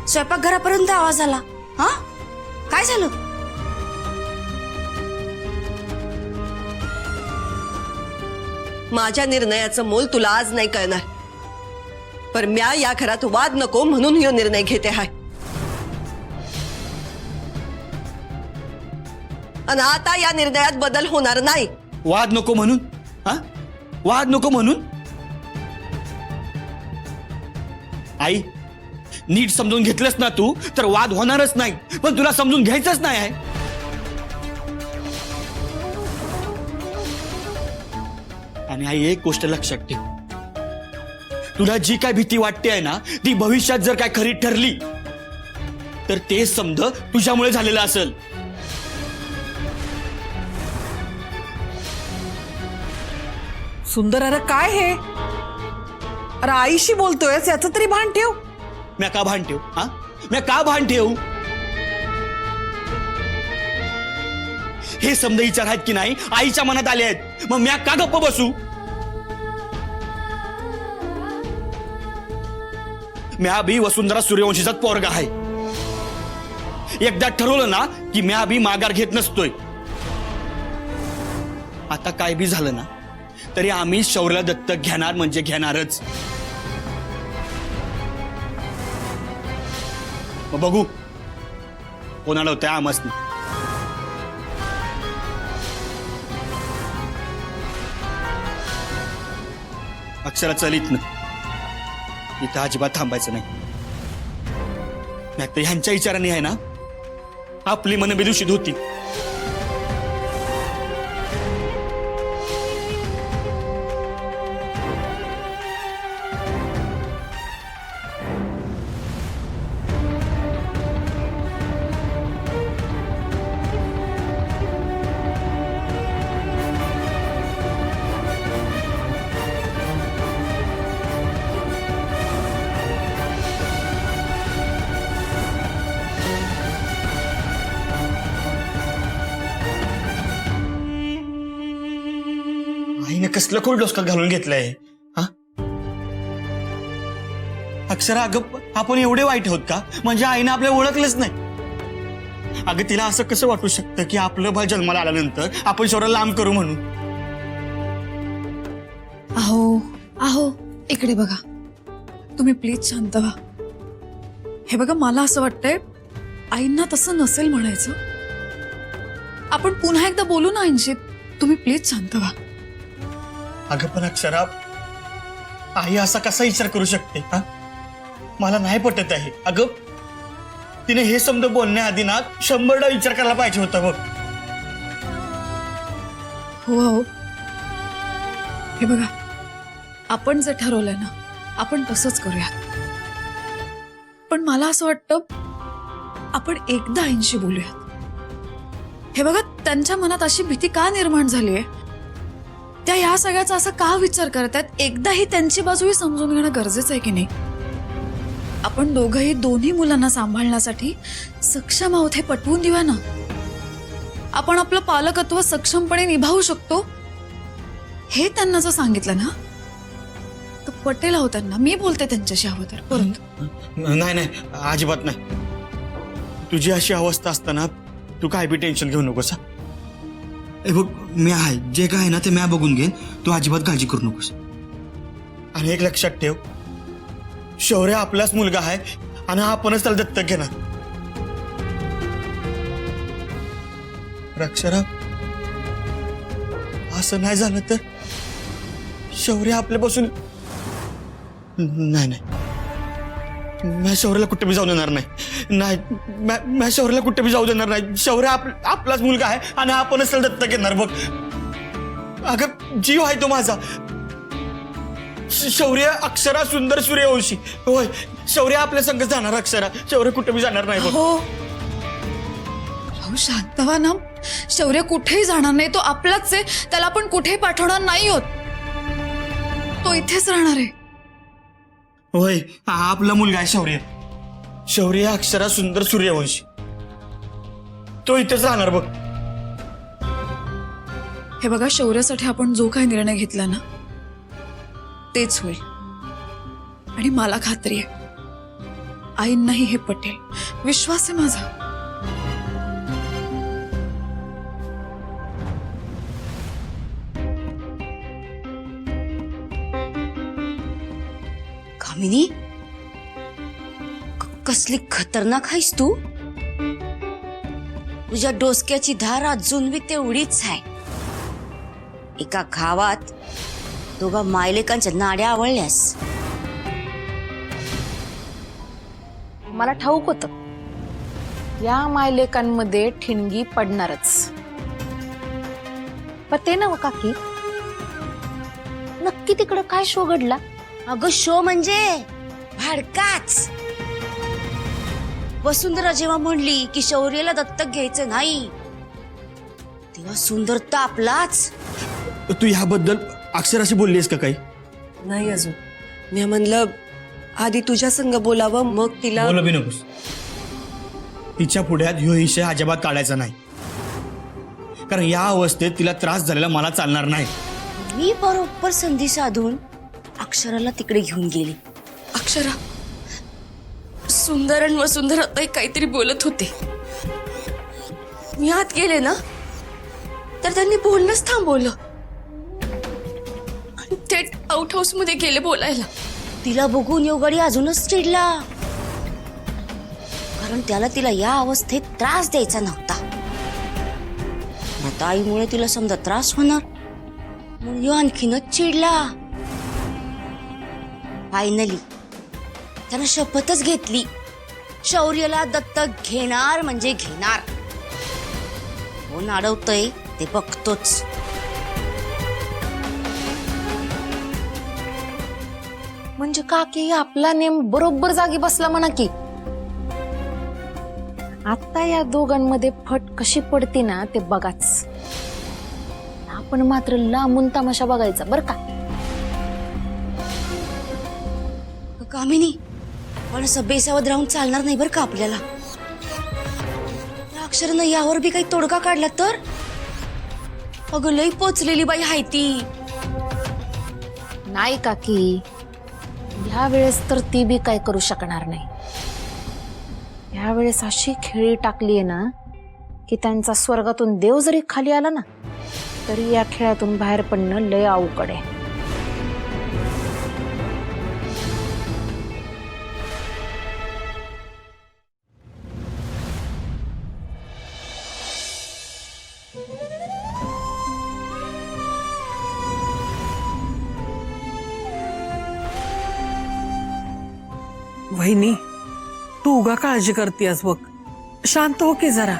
स्वयंपाकघरापर्यंत आवाज आला. हा, काय झालं? माझ्या निर्णयाचं मोल तुला आज नाही कळणार, पर म्या या घरात वाद नको म्हणून ह्यो निर्णय घेते हाय. आणि आता या निर्णयात बदल होणार नाही. वाद नको म्हणून? हा, वाद नको म्हणून? आई, नीट समजून घेतलंस ना तू तर वाद होणारच नाही, पण तुला समजून घ्यायचंच नाही आहे. आणि आई, एक गोष्ट लक्षात ठेव, तुला जी काय भीती वाटते आहे ना, ती भविष्यात जर काय खरी ठरली तर ते समज तुझ्यामुळे झालेलं असेल. सुंदर, अरे काय हे? अरे आईशी बोलतोय, याचं तरी भान ठेव. मैं का भान ठेव? हा, मैं का भान ठेव? हे समजा विचार आहेत की नाही आईच्या मनात आले आहेत, मग म्या का गप्प बसू? म्या बी वसुंधरा सूर्यवंशीचा पोरगा आहे. एकदा ठरवलं ना की म्या बी माघार घेत नसतोय. आता काय बी झालं ना तरी आम्ही शौर्याला दत्तक घेणार म्हणजे घेणारच. मग बघू कोणाला होत्या आमसनी. अक्षरा चलित ना, इथं अजिबात थांबायचं नाही. नाहीतर ह्यांच्या विचाराने आहे ना आपली मन बेदूषित होती. आईने कसलं खोड डोसक्यात घालून घेतलंय. हा, अक्षरा, अगं आपण एवढे वाईट आहोत का? म्हणजे आईने आपल्याला ओळखलंच नाही. अगं तिला असं कसं वाटू शकतं की आपलं बाळ जन्माला आल्यानंतर आपण शौर्याला लांब करू म्हणून? अहो अहो, इकडे बघा, तुम्ही प्लीज शांत व्हा. हे बघा, मला असं वाटतंय आईंना तसं नसेल म्हणायचं. आपण पुन्हा एकदा बोलू ना आईंशी. तुम्ही प्लीज शांत व्हा. अगं पण अक्षरा, आई असा कसा विचार करू शकते? हा, मला नाही पटत आहे. अगं तिने हे समजा बोलण्याआधी ना 100दा विचार करायला पाहिजे होता बघ. हो हो, हे बघा, आपण जे ठरवलंय ना आपण तसंच करूया. पण मला असं वाटतं आपण एकदा आईंशी बोलूयात. हे बघा, त्यांच्या मनात अशी भीती का निर्माण झालीये, त्या या सगळ्याचा असा का विचार करतायत, एकदाही त्यांची बाजूही समजून घेणं गरजेचं आहे की नाही? आपण दोघंही दोन्ही मुलांना सांभाळण्यासाठी सक्षम आहोत हे पटवून देऊया ना. आपण आपलं पालकत्व सक्षमपणे निभावू शकतो हे त्यांना जर सांगितलं ना तर पटेल आहो त्यांना. मी बोलते त्यांच्याशी हवं तर परत. नाही नाही, अजिबात नाही. तुझी अशी अवस्था असताना तू काय बी टेन्शन घेऊ नकोस. बघ, मी आहे, जे काय आहे ना ते मी बघून घेईन. तू अजिबात काळजी करू नकोस. आणि एक लक्षात ठेव, शौर्य आपलाच मुलगा आहे आणि आपणच त्याला दत्तक घेणार. अक्षरा, असं नाही झालं तर शौर्य आपल्यापासून नाही नाही, मी शौर्याला कुठे बी जाऊ देणार नाही. नाही, मी शौर्याला कुठे बी जाऊ देणार नाही. शौर्य आपलाच मुलगा आहे आणि आपणच त्याला दत्तक घेणार. बघ अगं, जीव आहे तो माझा. शौर्य अक्षरा सुंदर सूर्यवंशी होय. शौर्य आपल्या संग जाणार. अक्षरा, शौर्य कुठे बी जाणार नाही. हो हो, शांत व्हा ना. शौर्य कुठेही जाणार नाही. तो आपलाच आहे, त्याला आपण कुठेही पाठवणार नाही आहोत. तो इथेच राहणार आहे. होय, हा आपला मुलगा आहे शौर्य. शौर्य अक्षरा सुंदर सूर्यवंशी, तो इथेच राहणार. बघ हे बघा, शौर्यासाठी आपण जो काही निर्णय घेतला ना तेच होईल. आणि मला खात्री आहे आईंनाही हे पटेल, विश्वास आहे माझा. कामिनी, कसली खतरनाक आहेस तू. तुझ्या डोसक्याची धार अजून बी तेवढीच आहे. एका गावात दोघा मायलेकांच्या नाड्या आवळल्यास. मला ठाऊक होतं या मायलेकांमध्ये ठिणगी पडणारच. पण ते नव्ह काकी, नक्की तिकडं काय शो घडला? अगं शो म्हणजे भाडकाच. वसुंधरा जेव्हा म्हणली की शौर्याला दत्तक घ्यायचं नाही, तेव्हा सुंदर तापलाच. तू ह्याबद्दल अक्षराशी बोललीस का काही? नाही अजून. मी म्हणलं आधी तुझ्या संग बोलावं, मग तिला. बोल बी नकोस. तिच्या पुढ्यात ह्यो विषय अजिबात काढायचा नाही, कारण या अवस्थेत तिला त्रास झालेला मला चालणार नाही. मी बरोबर संधी साधून अक्षराला तिकडे घेऊन गेली. अक्षरा, सुंदर आणि वसुंधरा ताई काहीतरी बोलत होते. मी आत गेले ना, तर त्यांनी बोलणंच थांबवलं आणि थेट आउट हाऊस मध्ये गेले बोलायला. तिला बघून योगाडी अजूनच चिडला, कारण त्याला तिला या अवस्थेत त्रास द्यायचा नव्हता. आता आईमुळे तिला समजा त्रास होणार म्हणून यो आणखीनच चिडला. फायनली त्यानं शपथच घेतली, शौर्याला दत्तक घेणार म्हणजे घेणार. कोण अडवतय ते बघतोच. म्हणजे काकी आपला नेम बरोबर जागी बसला म्हणा की. आता या दोघांमध्ये फट कशी पडते ना ते बघाच. आपण मात्र लांबून तमाशा बघायचा बर का. कामिनी, पण असं बेसावध राहून चालणार नाही बरं का आपल्याला. अक्षरानं यावर बी काही तोडगा काढला तर. अगं लई पोचलेली बाई हाय ती. नाही काकी, ह्या वेळेस तर ती बी काय करू शकणार नाही. ह्या वेळेस अशी खेळी टाकलीये ना की त्यांचा स्वर्गातून देव जरी खाली आला ना तरी या खेळातून बाहेर पडणं लय अवघड आहे. वहिनी, तू उगा काळजी करतेस बघ. शांत हो की जरा.